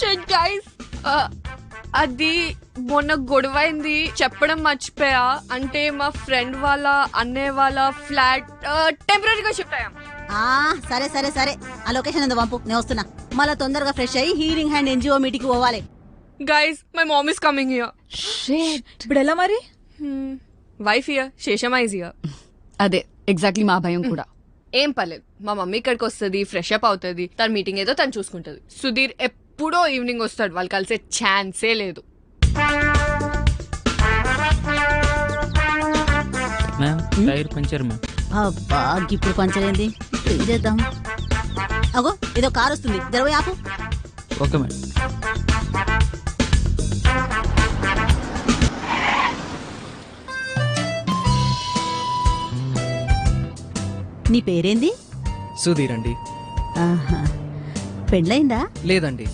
Shit guys, అది మొన్న గొడవైంది చెప్పడం మర్చిపోయా. అంటే మా ఫ్రెండ్ వాళ్ళ అన్నయ్య వాళ్ళ ఫ్లాట్ టెంపరీగా షిఫ్ట్ అయ్యాం. సరే సరే సరే, ఆ లొకేషన్ ఎంత పంపు, నేను వస్తున్నా. మళ్ళా తొందరగా ఫ్రెష్ అయ్యి హీలింగ్ హ్యాండ్ ఎన్జిఓ మీటింగ్ పోవాలి. Guys, my mom is coming here. ఇప్పుడు ఎలా మరి? Wife here, Seshamma is here. అదే ఎగ్జాక్ట్లీ మా భయం కూడా. ఏం పర్లేదు, మా మమ్మీ ఇక్కడికి వస్తుంది, ఫ్రెష్ అప్ అవుతుంది, తన మీటింగ్ ఏదో తను చూసుకుంటుంది. సుధీర్ ఎప్పుడో ఈవినింగ్ వస్తాడు, వాళ్ళు కలిసే ఛాన్సే లేదు. Ma'am tyre puncture ma'am. అబ్బా, ఇప్పుడు పంచలేంది, ఏం చేద్దాం? అగో ఏదో కార్ వస్తుంది, జరవై ఆపు. Okay madam. నీ పేరేంది? సుధీర్ అండి. ఆహా, పెళ్ళయిందా? లేదండి,